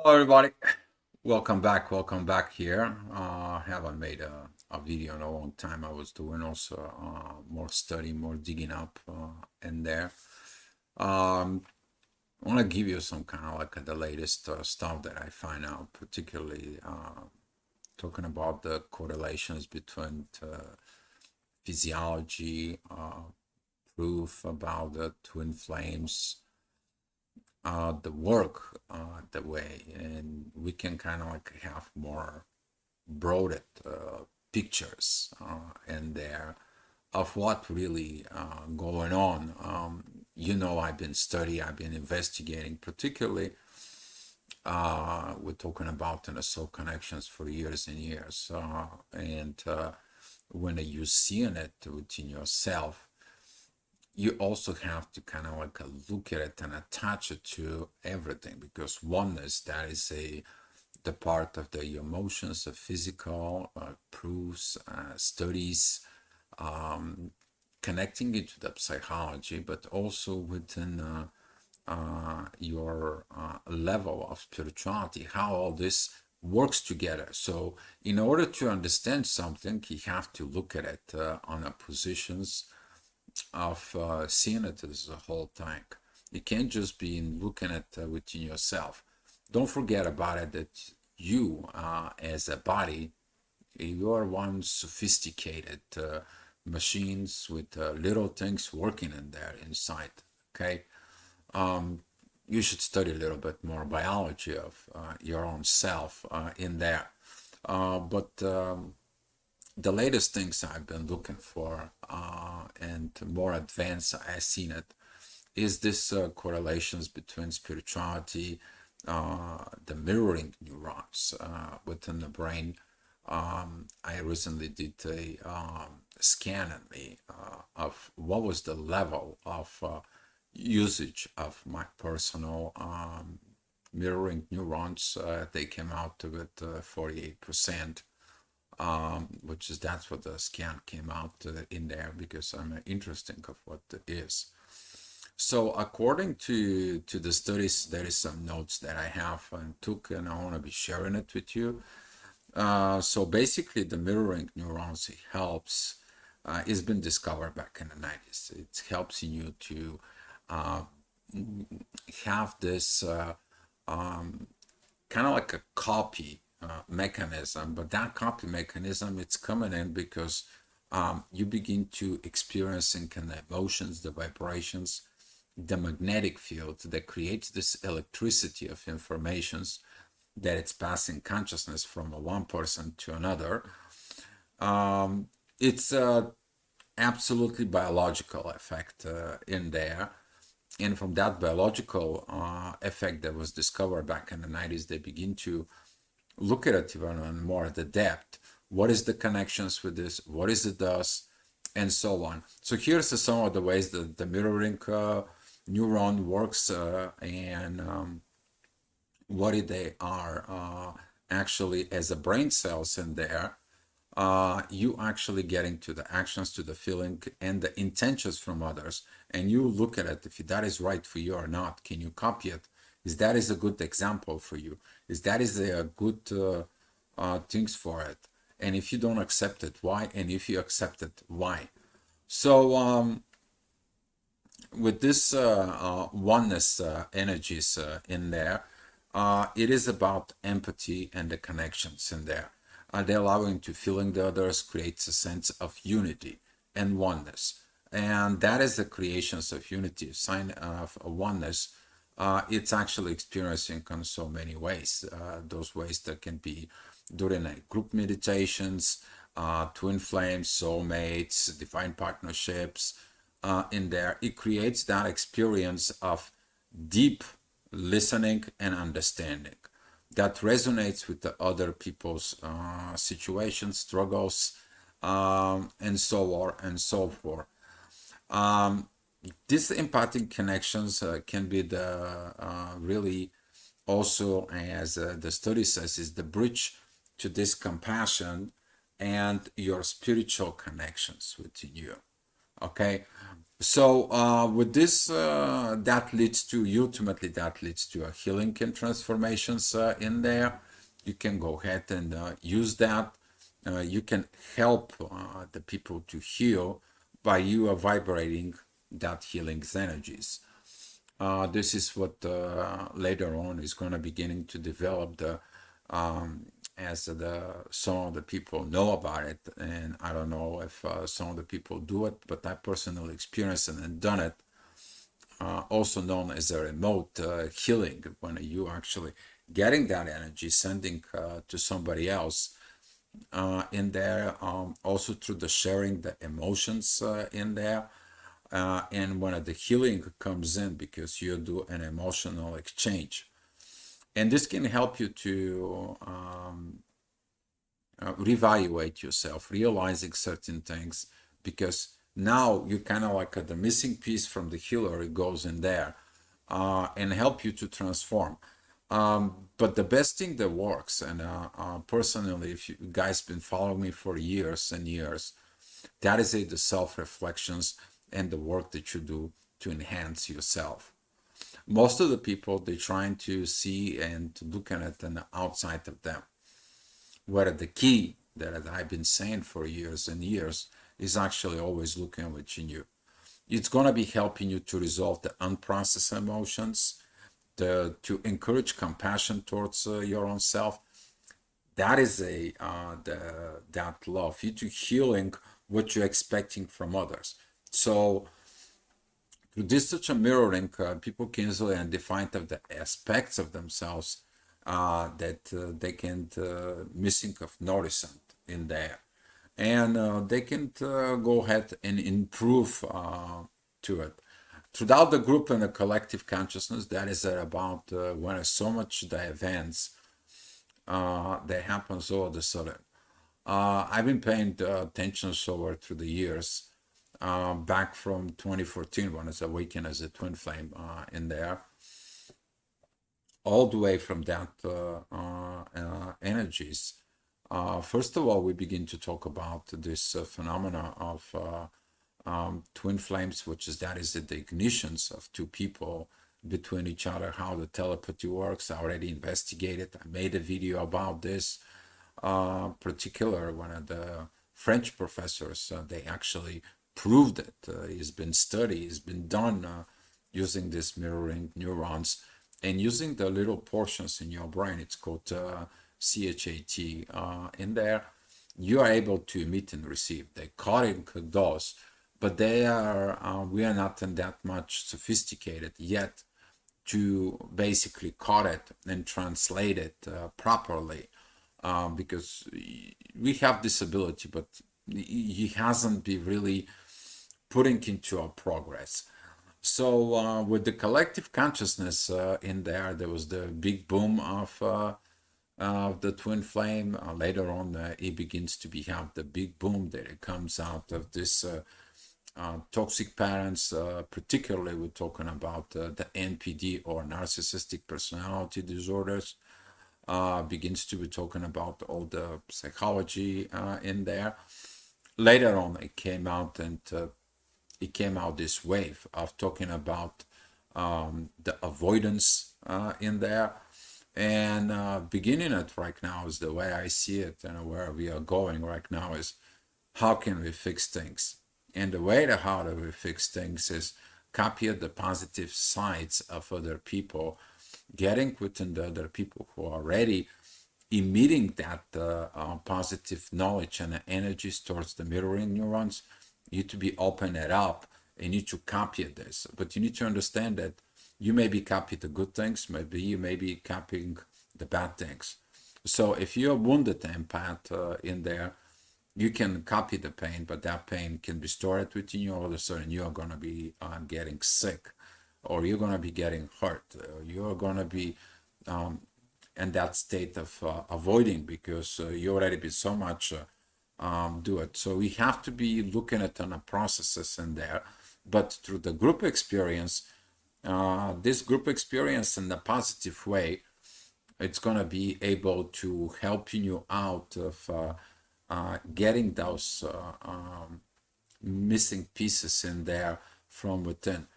Hello, everybody. Welcome back here. Haven't made a video in a long time. I was doing also more study, more digging up in there. I want to give you some kind of like the latest stuff that I find out, particularly talking about the correlations between physiology, proof about the twin flames, the work the way, and we can kind of like have more broader pictures in there of what really going on. I've been studying, I've been investigating, particularly we're talking about the soul connections for years and years, and when you're seeing it within yourself, you also have to kind of like look at it and attach it to everything, because oneness, that is the part of the emotions, the physical proofs, studies, connecting it to the psychology, but also within your level of spirituality, how all this works together. So in order to understand something, you have to look at it on a positions of seeing it as a whole tank. You can't just be looking at within yourself. Don't forget about it that you, as a body, you are one sophisticated machines with little things working in there inside. Okay, you should study a little bit more biology of your own self in there. But the latest things I've been looking for and more advanced I've seen it is this correlations between spirituality, the mirroring neurons within the brain. I recently did a scan on me of what was the level of usage of my personal mirroring neurons. They came out with 48%, that's what the scan came out in there, because I'm interested of what it is. So according to the studies, there is some notes that I have and took, and I want to be sharing it with you. So basically, the mirroring neurons, it helps. It's been discovered back in the 90s. It helps you to uh, have this kind of like a copy mechanism, but that copy mechanism, it's coming in because you begin to experiencing kind of emotions, the vibrations, the magnetic field that creates this electricity of informations that it's passing consciousness from one person to another. It's a absolutely biological effect in there. And from that biological effect that was discovered back in the 90s, they begin to look at it even more at the depth. What is the connections with this? What is it does? And so on. So here's some of the ways that the mirroring neuron works and what they are actually as a brain cells in there. You actually getting to the actions, to the feeling, and the intentions from others, and you look at it if that is right for you or not. Can you copy it? Is that is a good example for you? Is that is a good things for it? And if you don't accept it, why? And if you accept it, why? So with this oneness energies in there, it is about empathy and the connections in there. They allow you to feeling the others, creates a sense of unity and oneness. And that is the creations of unity, sign of oneness. It's actually experiencing in so many ways. Those ways that can be during like group meditations, twin flames, soulmates, divine partnerships, in there. It creates that experience of deep listening and understanding that resonates with the other people's situations, struggles, and so on and so forth. Um, these empathic connections can be the really also, as the study says, is the bridge to this compassion and your spiritual connections within you. Okay, so with this, that leads to a healing and transformations in there. You can go ahead and use that. You can help the people to heal by you vibrating that healing's energies. This is what later on is going to beginning to develop the as the some of the people know about it, and I don't know if some of the people do it, but I personally experienced it and done it. Also known as a remote healing, when you actually getting that energy, sending to somebody else in there. Also through the sharing the emotions in there. And when the healing comes in because you do an emotional exchange, and this can help you to reevaluate yourself, realizing certain things, because now you kind of like the missing piece from the healer, it goes in there and help you to transform. But the best thing that works, and personally, if you guys been following me for years and years, that is the self-reflections and the work that you do to enhance yourself. Most of the people, they're trying to see and to look at it on the outside of them. Where the key that I've been saying for years and years is actually always looking within you. It's going to be helping you to resolve the unprocessed emotions, to encourage compassion towards your own self. That is that love, you to healing what you're expecting from others. So through this such a mirroring, people can easily define the aspects of themselves that they can missing of noticing in there, and they can go ahead and improve to it. Throughout the group and the collective consciousness, that is about when so much the events that happens all of a sudden. I've been paying attention over through the years, back from 2014 when I was awakened as a twin flame in there, all the way from that energies. First of all, we begin to talk about this phenomena of twin flames, which is that is the ignitions of two people between each other, how the telepathy works. I already investigated. I made a video about this. Particular one of the French professors, they actually proved it. It's been studied, it's been done using this mirroring neurons and using the little portions in your brain. It's called CHAT in there. You are able to emit and receive. They call it those, but they are we are not that much sophisticated yet to basically code it and translate it properly, because we have this ability, but he hasn't been really putting into our progress. So with the collective consciousness in there, there was the big boom of the twin flame. Later on, it begins to be have the big boom that it comes out of this toxic parents. Particularly, we're talking about the NPD or narcissistic personality disorders. Begins to be talking about all the psychology in there. Later on, it came out and it came out this wave of talking about the avoidance in there. And beginning it right now is the way I see it, and where we are going right now is how can we fix things? And the way to how do we fix things is copy the positive sides of other people, getting within the other people who are already emitting that positive knowledge and energies towards the mirroring neurons. You need to be open it up and you need to copy this. But you need to understand that you may be copying the good things, maybe you may be copying the bad things. So if you're a wounded empath in there, you can copy the pain, but that pain can be stored within you. All of a sudden, you are going to be getting sick, or you're going to be getting hurt, or you're going to be in that state of avoiding because you already been so much do it. So we have to be looking at on the processes in there, but through the group experience, this group experience in a positive way, it's going to be able to help you out of getting those missing pieces in there from within.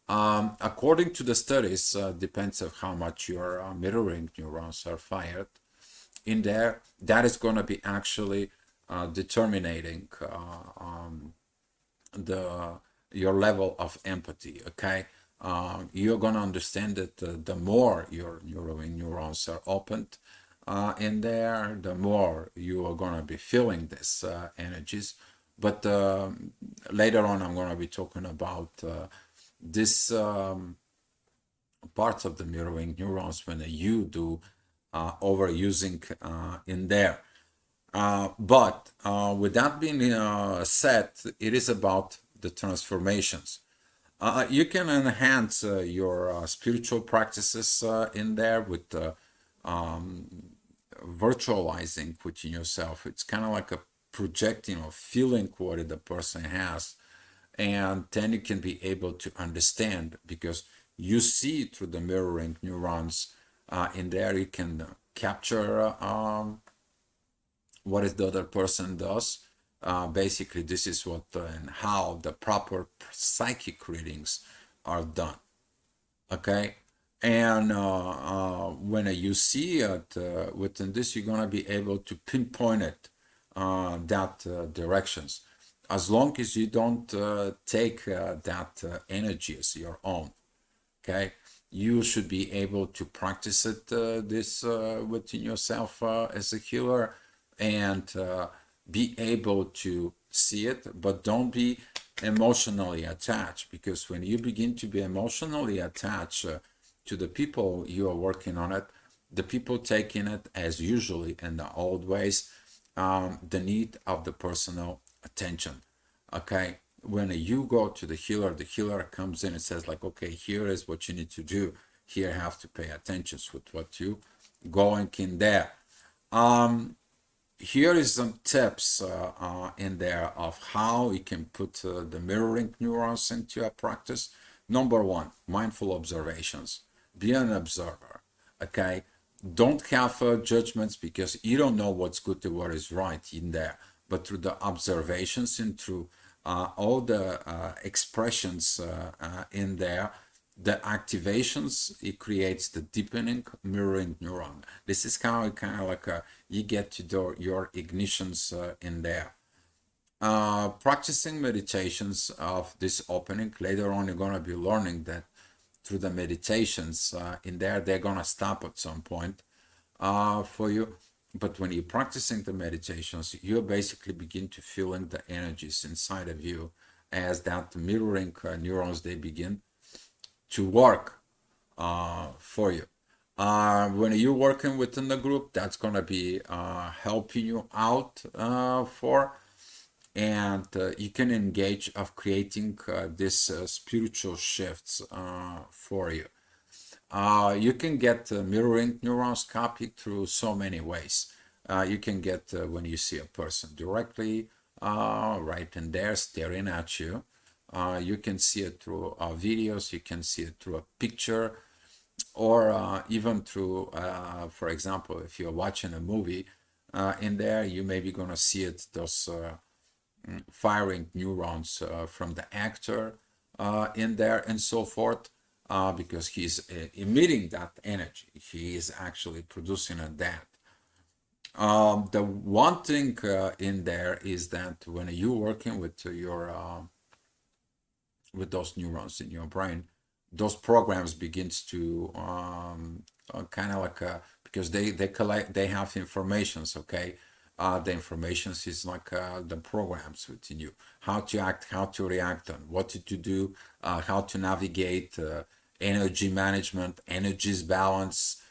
According to the studies, depends of how much your mirroring neurons are fired in there. That is going to be actually determining the your level of empathy. Okay, you're going to understand that the more your neurons are opened in there, the more you are going to be feeling this energies. But later on, I'm going to be talking about this parts of the mirroring neurons when you do overusing in there. But with that being said, it is about the transformations. You can enhance your spiritual practices in there with virtualizing within yourself. It's kind of like a projecting or feeling what the person has, and then you can be able to understand because you see through the mirroring neurons in there. You can capture what is the other person does. Basically, this is what and how the proper psychic readings are done. Okay, and when you see it within this, you're gonna be able to pinpoint it that directions. As long as you don't take that energy as your own, okay, you should be able to practice it this within yourself as a healer, and be able to see it, but don't be emotionally attached, because when you begin to be emotionally attached to the people you are working on it, the people taking it as usually in the old ways, the need of the personal attention. Okay, when you go to the healer comes in and says like, okay, here is what you need to do, here have to pay attention with what you going in there. Here is some tips in there of how you can put the mirroring neurons into your practice. Number one, mindful observations. Be an observer. Okay, don't have judgments, because you don't know what's good or what is right in there. But through the observations and through all the expressions in there, the activations, it creates the deepening mirroring neuron. This is kind of like you get to do your ignitions in there. Practicing meditations of this opening, later on you're going to be learning that through the meditations in there, they're going to stop at some point for you. But when you're practicing the meditations, you basically begin to feeling the energies inside of you as that mirroring neurons, they begin to work for you. When you're working within the group, that's going to be helping you out for, and you can engage of creating this spiritual shifts for you. You can get mirroring neurons copied through so many ways. You can get when you see a person directly right in there staring at you. You can see it through videos, you can see it through a picture, or even through, for example, if you're watching a movie in there, you may be going to see it, those firing neurons from the actor in there and so forth, because he's emitting that energy. He is actually producing that. The one thing in there is that when you're working with your with those neurons in your brain, those programs begins to kind of like because they collect, they have informations. Okay, the informations is like the programs within you, how to act, how to react on, what to do, how to navigate energy management, energies balance,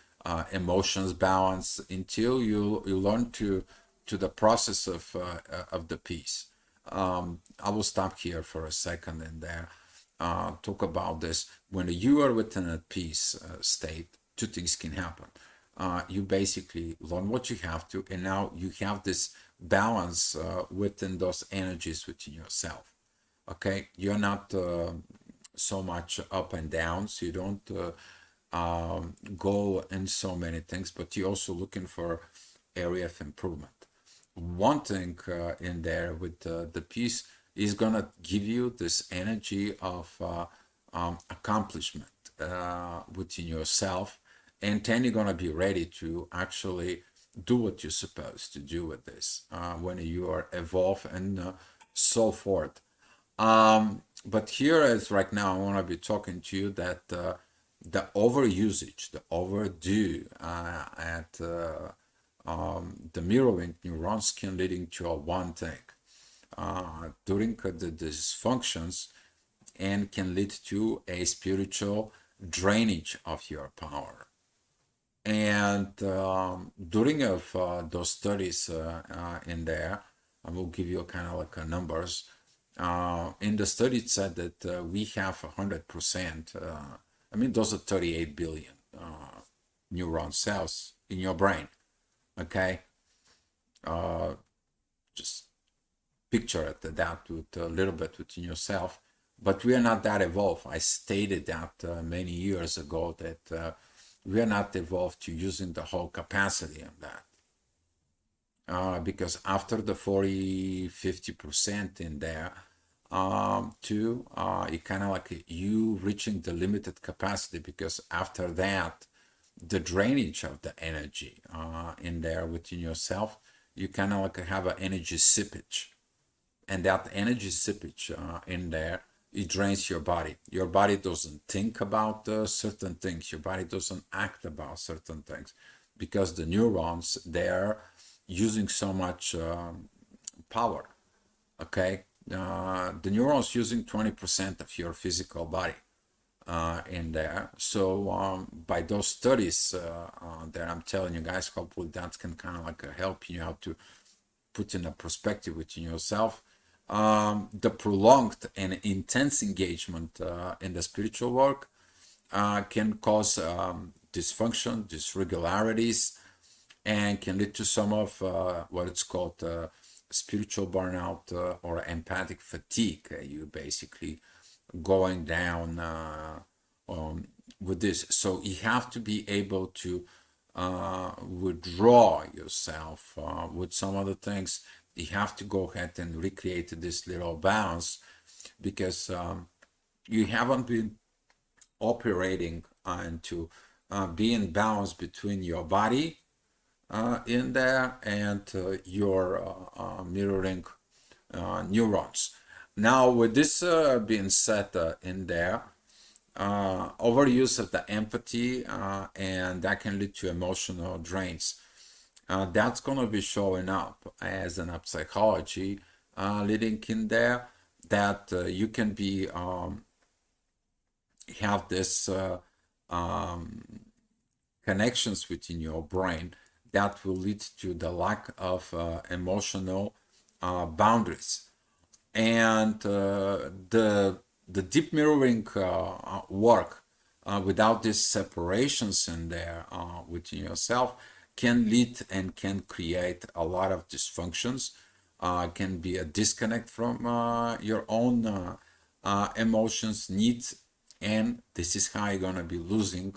emotions balance, until you learn to the process of the piece. I will stop here for a second and there talk about this. When you are within a peace state, two things can happen. You basically learn what you have to, and now you have this balance within those energies within yourself. Okay, you're not so much up and down, so you don't go in so many things, but you're also looking for area of improvement. One thing in there with the peace, is gonna give you this energy of accomplishment within yourself, and then you're gonna be ready to actually do what you're supposed to do with this when you are evolved and so forth. But here, as right now, I want to be talking to you that the overusage, the overdue at the mirroring neurons can leading to a one thing during the dysfunctions, and can lead to a spiritual drainage of your power. And during of those studies in there, I will give you kind of like numbers. In the study, it said that we have 100%. I mean, those are 38 billion neuron cells in your brain. Okay, just picture it that with a little bit within yourself. But we are not that evolved. I stated that many years ago that we are not evolved to using the whole capacity of that. Because after the 40-50% in there, too, it kind of like you reaching the limited capacity, because after that, the drainage of the energy in there within yourself, you kind of like have an energy seepage, and that energy seepage in there, it drains your body. Your body doesn't think about certain things. Your body doesn't act about certain things, because the neurons, they're using so much power. Okay, the neurons using 20% of your physical body in there. So by those studies that I'm telling you guys, hopefully that can kind of like help you out to put in a perspective within yourself. The prolonged and intense engagement in the spiritual work can cause dysfunction, dysregularities, and can lead to some of what it's called spiritual burnout or empathic fatigue. You basically going down with this. So you have to be able to withdraw yourself with some other things. You have to go ahead and recreate this little balance, because you haven't been operating into being balanced between your body in there and your mirroring neurons. Now, with this being said in there, overuse of the empathy, and that can lead to emotional drains. That's going to be showing up as in a psychology, leading in there that you can be have this connections within your brain that will lead to the lack of emotional boundaries. And the deep mirroring work without these separations in there within yourself can lead and can create a lot of dysfunctions. Can be a disconnect from your own emotions, needs, and this is how you're gonna be losing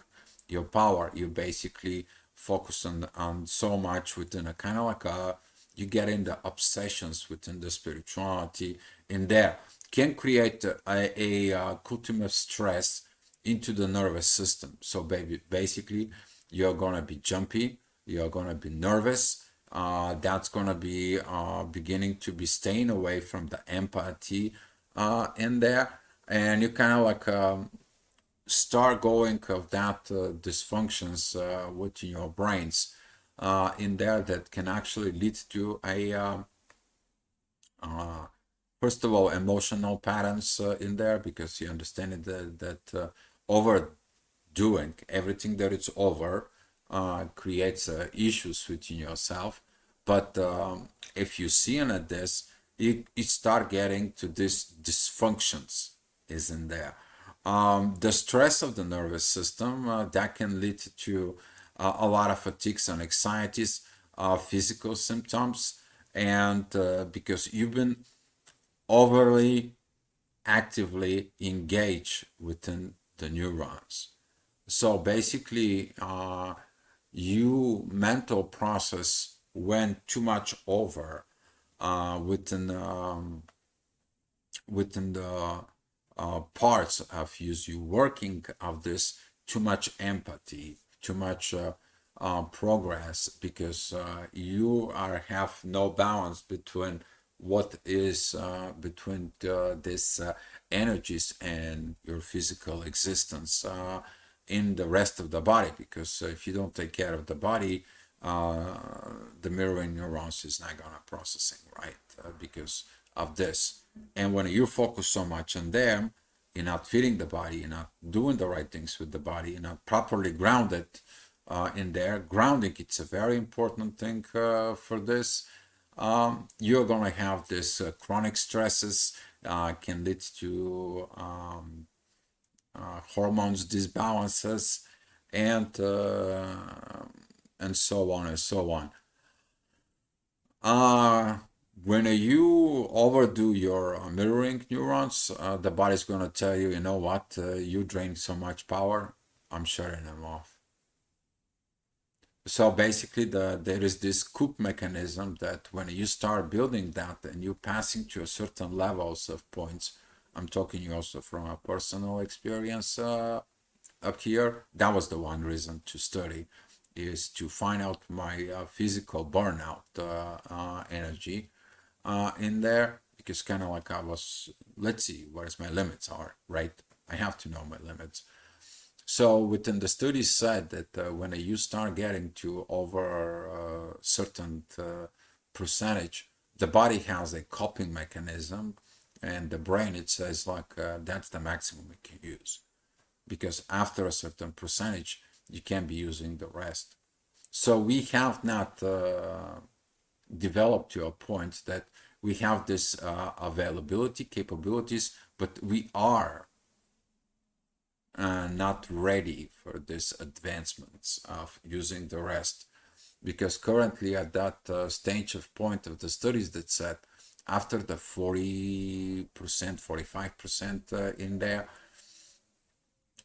your power. You basically focus on so much within a kind of like a, you get in the obsessions within the spirituality in there, can create a culture of stress into the nervous system. So basically you're gonna be jumpy, you're gonna be nervous, that's gonna be beginning to be staying away from the empathy in there, and you kind of like start going of that dysfunctions within your brains in there that can actually lead to a first of all emotional patterns in there, because you understand it that overdoing everything that it's over creates issues within yourself. But if you see in it this, you start getting to this dysfunctions is in there. The stress of the nervous system that can lead to a lot of fatigues and anxieties, physical symptoms, and because you've been overly actively engaged within the neurons. So basically, you mental process went too much over within within the parts of you working of this, too much empathy, too much progress, because you are have no balance between what is between this energies and your physical existence in the rest of the body. Because if you don't take care of the body, uh, the mirroring neurons is not gonna processing right, because of this. And when you focus so much on them, you're not feeding the body, you're not doing the right things with the body, you're not properly grounded in there. Grounding, it's a very important thing for this. You're gonna have this chronic stresses, can lead to hormones disbalances, and so on and so on. Uh, when you overdo your mirroring neurons, the body's gonna tell you, you know what, you drain so much power, I'm shutting them off. So basically, there is this coop mechanism that when you start building that and you passing to a certain levels of points, I'm talking also from a personal experience up here. That was the one reason to study, is to find out my physical burnout energy in there, because kind of like I was, let's see, what is my limits are, right? I have to know my limits. So within the studies said that when you start getting to over a certain percentage, the body has a coping mechanism, and the brain, it says like that's the maximum it can use, because after a certain percentage you can be using the rest. So we have not developed to a point that we have this availability capabilities, but we are not ready for this advancements of using the rest, because currently at that stage of point of the studies that said after the 40%, 45% in there,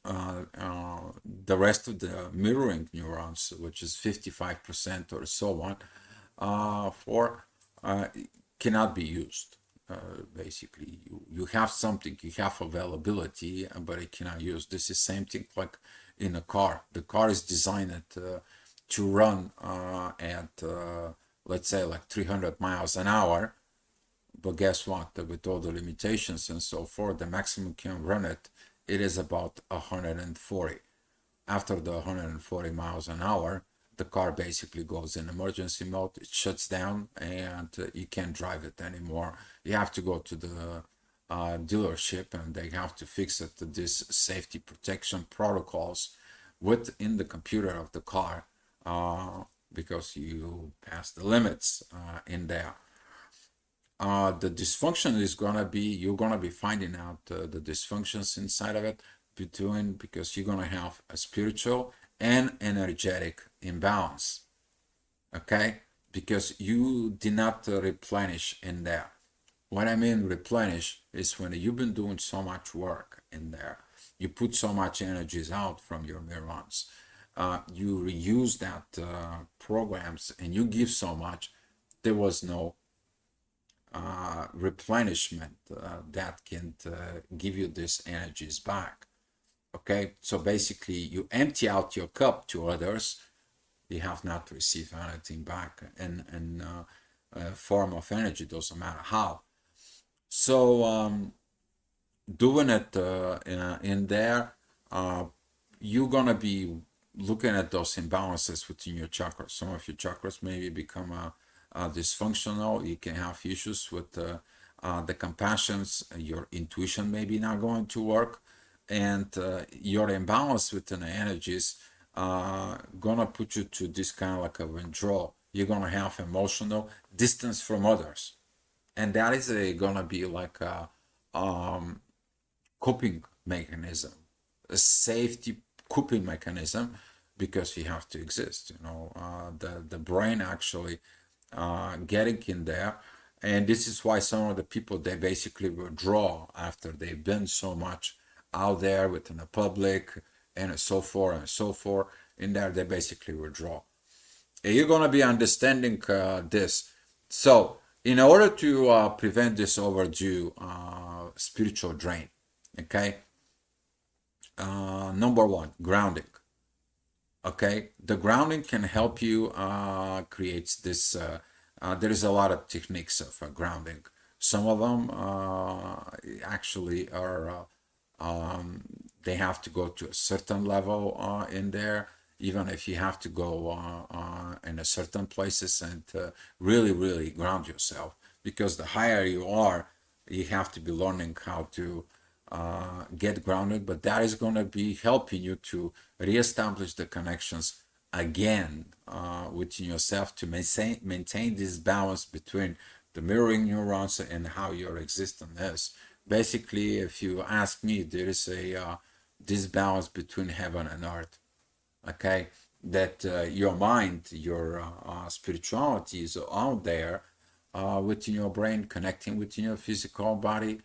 the rest of the mirroring neurons, which is 55% or so on, for cannot be used. Basically, you have something, you have availability, but it cannot use. This is same thing like in a car. The car is designed to run at let's say like 300 miles an hour, but guess what? With all the limitations and so forth, the maximum can run it is about 140. After the 140 miles an hour, the car basically goes in emergency mode. It shuts down, and you can't drive it anymore. You have to go to the dealership, and they have to fix it to this safety protection protocols within the computer of the car, because you pass the limits in there. The dysfunction is gonna be, you're gonna be finding out the dysfunctions inside of it between, because you're gonna have a spiritual and energetic imbalance. Okay, because you did not replenish in there. What I mean replenish is when you've been doing so much work in there, you put so much energies out from your neurons, you reuse that programs, and you give so much, there was no replenishment that can give you these energies back. Okay, so basically you empty out your cup to others, you have not received anything back in form of energy, doesn't matter how. So doing it in there, uh, you're gonna be looking at those imbalances within your chakras. Some of your chakras maybe become dysfunctional. You can have issues with the compassions. Your intuition may be not going to work, and your imbalance within the energies gonna put you to this kind of like a withdrawal. You're gonna have emotional distance from others, and that is gonna be like a coping mechanism, a safety coping mechanism, because you have to exist. The brain actually getting in there, and this is why some of the people, they basically withdraw after they've been so much out there within the public and so forth and so forth. In there, they basically withdraw. And you're gonna be understanding this. So In order to prevent this overdue spiritual drain, okay, number one, grounding. Okay, the grounding can help you create this. There is a lot of techniques of grounding. Some of them actually are they have to go to a certain level in there, even if you have to go in a certain places and really, really ground yourself. Because the higher you are, you have to be learning how to get grounded, but that is going to be helping you to reestablish the connections again within yourself to maintain this balance between the mirroring neurons and how your existence is. Basically, if you ask me, there is a disbalance between heaven and earth. Okay, that your mind, your spirituality is out there within your brain, connecting within your physical body,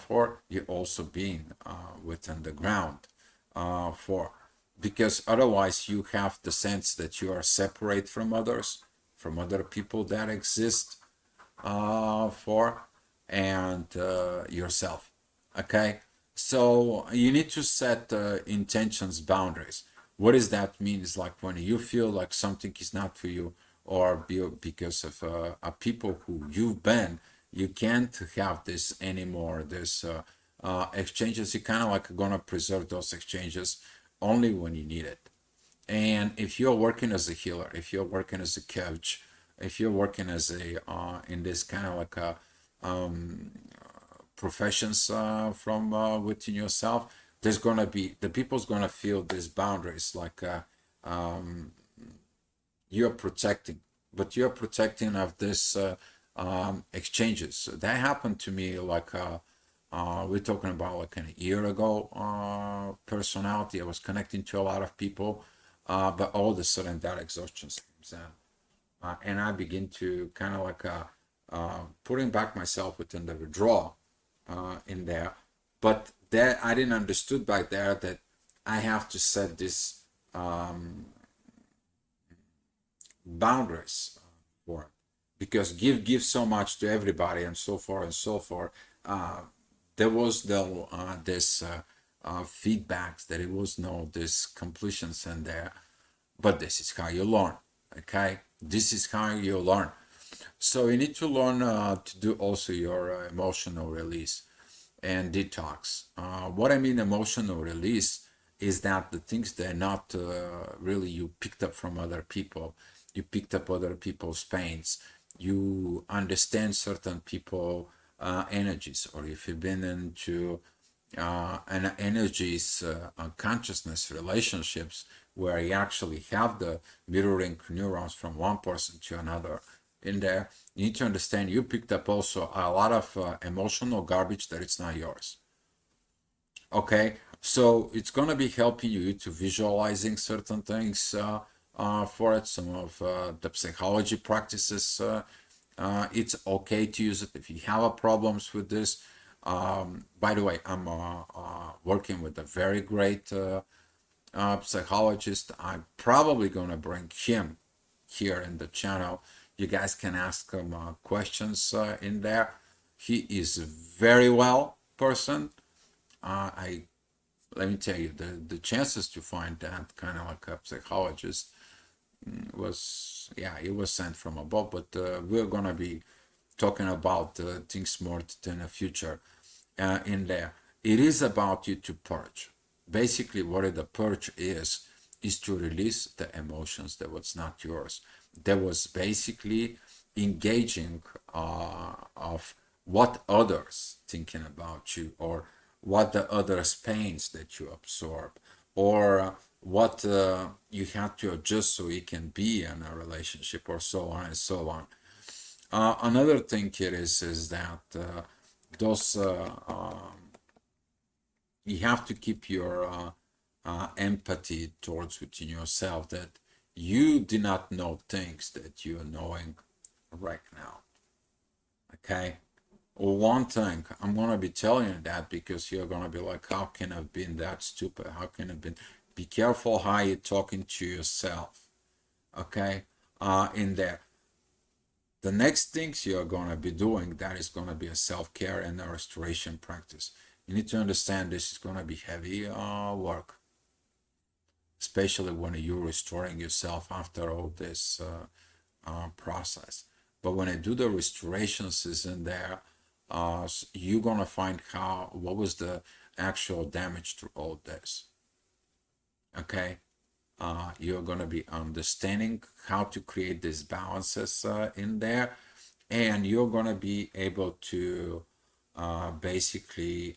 for you also being within the ground, for because otherwise you have the sense that you are separate from others, from other people that exist, for and yourself. Okay, so you need to set intentions, boundaries. What does that mean? Is like when you feel like something is not for you, or because of a people who you've been, you can't have this anymore. This exchanges. You kind of like gonna preserve those exchanges only when you need it. And if you're working as a healer, if you're working as a coach, if you're working as a in this kind of like a professions from within yourself, there's gonna be the people's gonna feel these boundaries like you're protecting, but you're protecting of this exchanges. That happened to me like we're talking about like a year ago. Personality, I was connecting to a lot of people, but all of a sudden that exhaustion comes in, and I begin to kind of like putting back myself within the withdrawal in there. But that I didn't understood back there that I have to set this boundaries for it, because give so much to everybody and so forth and so forth. There was no this feedbacks, there was no this completions in there, but this is how you learn. Okay, this is how you learn. So you need to learn to do also your emotional release and detox. What I mean emotional release is that the things that are not really you picked up from other people, you picked up other people's pains, you understand certain people energies, or if you've been into and energies, consciousness relationships where you actually have the mirroring neurons from one person to another in there, you need to understand you picked up also a lot of emotional garbage that it's not yours. Okay, so it's going to be helping you to visualizing certain things for it. Some of the psychology practices, it's okay to use it if you have a problems with this. By the way, I'm working with a very great psychologist. I'm probably going to bring him here in the channel. You guys can ask him questions in there. He is very well person. I let me tell you, the chances to find that kind of like a psychologist was, yeah, it was sent from above. But we're gonna be talking about things more in the future in there. It is about you to purge. Basically, what the purge is to release the emotions that was not yours. That was basically engaging of what others thinking about you, or what the others pains that you absorb, or what you have to adjust so you can be in a relationship, or so on and so on. Another thing it is that those you have to keep your empathy towards within yourself, that you do not know things that you're knowing right now. Okay, one thing I'm gonna be telling you that because you're gonna be like, how can I have been that stupid? How can I have been? Be careful how you're talking to yourself. Okay, in there, The next things you're going to be doing, that is going to be a self-care and a restoration practice. You need to understand this is going to be heavy work, especially when you're restoring yourself after all this process. But when I do the restorations is in there, you're going to find what was the actual damage to all this. Okay. You're going to be understanding how to create these balances in there, and you're going to be able to basically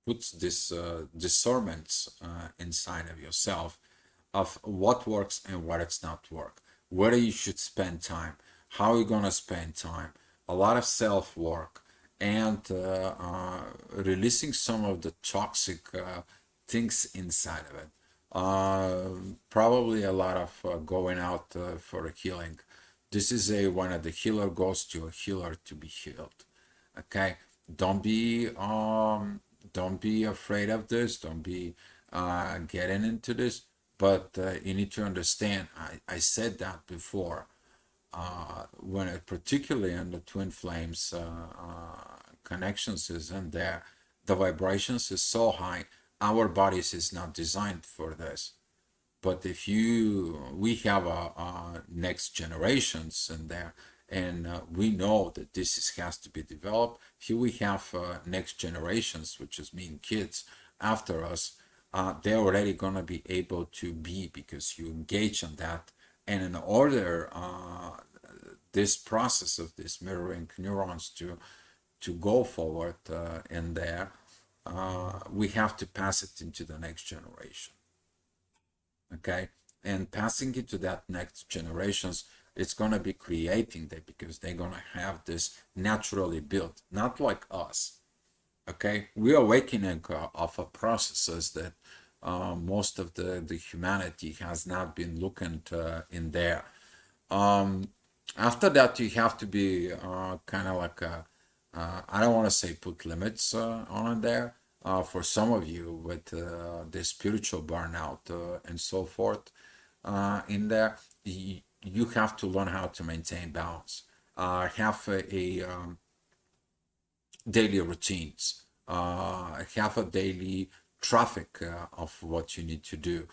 put this discernment inside of yourself of what works and what it's not work, where you should spend time, how you're going to spend time, a lot of self work, and releasing some of the toxic things inside of it. Probably a lot of going out for a healing. This is a when the healer goes to a healer to be healed. Okay, don't be don't be afraid of this. Don't be getting into this. But you need to understand. I said that before. When it, particularly in the twin flames connections is in there, the vibrations is so high. Our bodies is not designed for this. But if we have a next generations in there, and we know that has to be developed. Here we have next generations, which is mean kids after us. They're already gonna be able to be because you engage on that, and in order this process of this mirroring neurons to go forward in there, we have to pass it into the next generation. Okay, and passing it to that next generations, it's going to be creating that because they're going to have this naturally built, not like us. Okay, we are awakening of a processes that most of the humanity has not been looking in there. After that, you have to be kind of like I don't want to say put limits on there. For some of you with the spiritual burnout and so forth in there, you have to learn how to maintain balance. Have a daily routines. Have a daily traffic of what you need to do.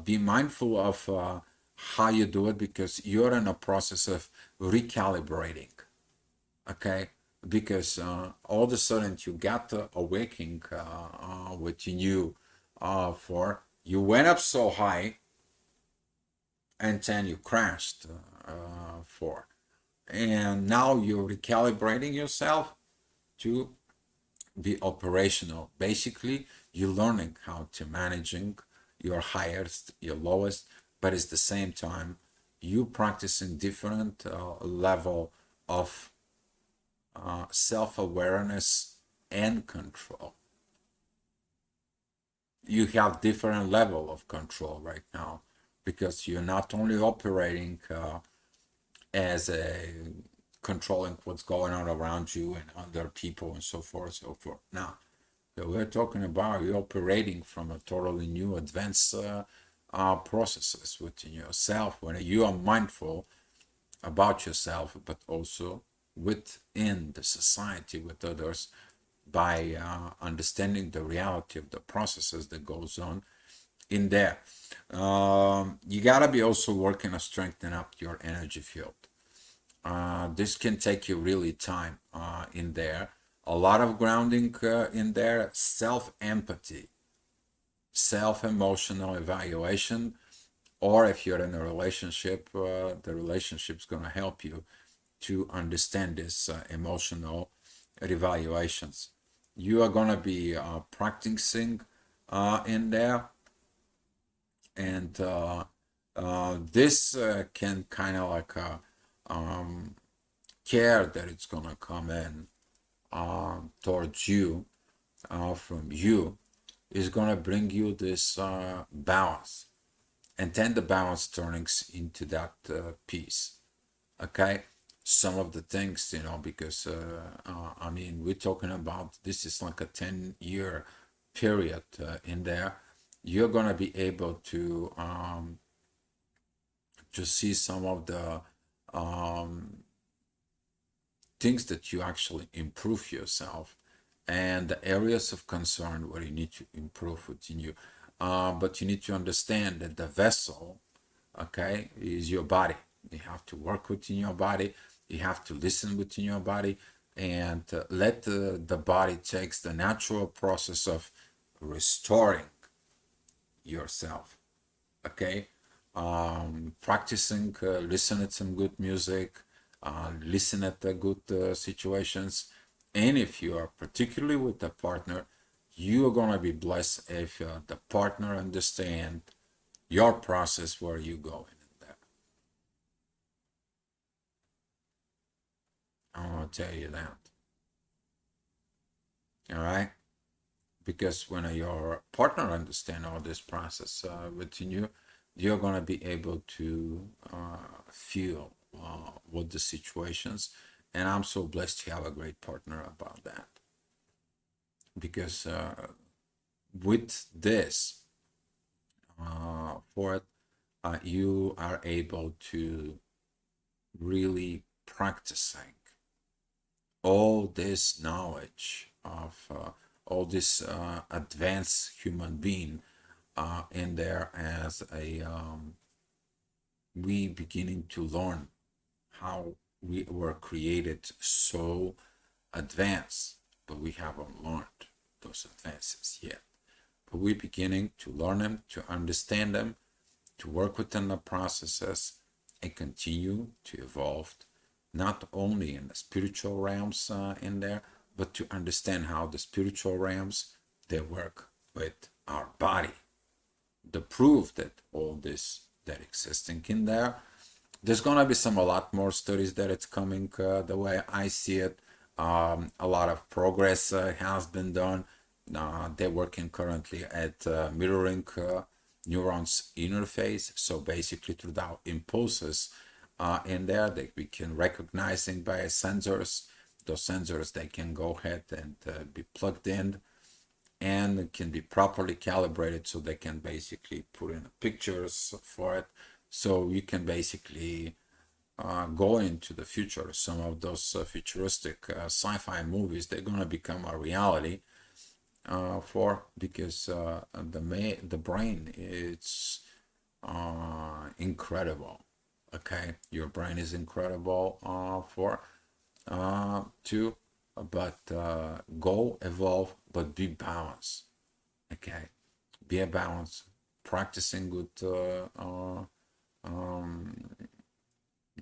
Be mindful of how you do it because you're in a process of recalibrating. Okay, because all of a sudden you got the awakening what you knew for you went up so high and then you crashed for, and now you're recalibrating yourself to be operational. Basically, you're learning how to managing your highest, your lowest, but at the same time, you practicing different level of self-awareness and control. You have different level of control right now because you're not only operating as a controlling what's going on around you and other people and so forth, so forth. Now, so we're talking about you operating from a totally new advanced processes within yourself when you are mindful about yourself, but also within the society with others by understanding the reality of the processes that goes on in there. You gotta be also working on strengthening up your energy field. This can take you really time in there. A lot of grounding in there, self-empathy, self-emotional evaluation, or if you're in a relationship, the relationship's going to help you to understand this emotional evaluations. You are going to be practicing in there, and this can kind of like care that it's going to come in towards you from you is going to bring you this balance, and then the balance turns into that peace. Okay, some of the things, because I mean, we're talking about this is like a 10-year period in there. You're going to be able to see some of the things that you actually improve yourself and the areas of concern where you need to improve within you. But you need to understand that the vessel, okay, is your body. You have to work within your body. You have to listen within your body and let the body takes the natural process of restoring yourself. Okay, practicing, listen at some good music, listen at the good situations, and if you are particularly with a partner, you are gonna be blessed if the partner understand your process where you going in there. I want to tell you that. All right, because when your partner understand all this process within you, you're gonna be able to feel what the situations. And I'm so blessed to have a great partner about that. Because with this, for it, you are able to really practicing all this knowledge of all this advanced human being in there as a we beginning to learn how we were created so advanced, but we haven't learned those advances yet. But we're beginning to learn them, to understand them, to work within the processes, and continue to evolve, not only in the spiritual realms in there, but to understand how the spiritual realms they work with our body. The proof that all this that existing in there, there's gonna be a lot more studies that it's coming the way I see it. A lot of progress has been done. They're working currently at mirroring neurons interface. So basically, through the impulses in there, that we can recognizing by sensors. Those sensors they can go ahead and be plugged in and can be properly calibrated so they can basically put in pictures for it. So you can basically go into the future. Some of those futuristic sci-fi movies, they're gonna become a reality for because the brain it's incredible. Okay, your brain is incredible for to, but go evolve, but be balanced. Okay, be a balance, practicing good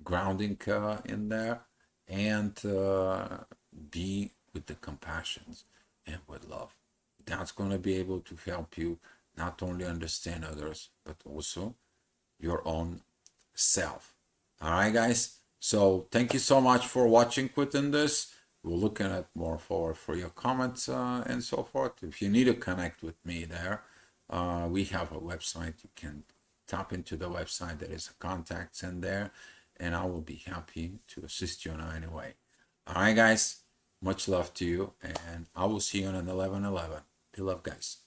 grounding in there, and be with the compassions and with love. That's going to be able to help you not only understand others, but also your own self. All right, guys. So thank you so much for watching within this. We're looking at more forward for your comments and so forth. If you need to connect with me there, we have a website. You can tap into the website. There is a contacts in there, and I will be happy to assist you in any way. All right, guys. Much love to you, and I will see you on an 11/11. Be love, guys.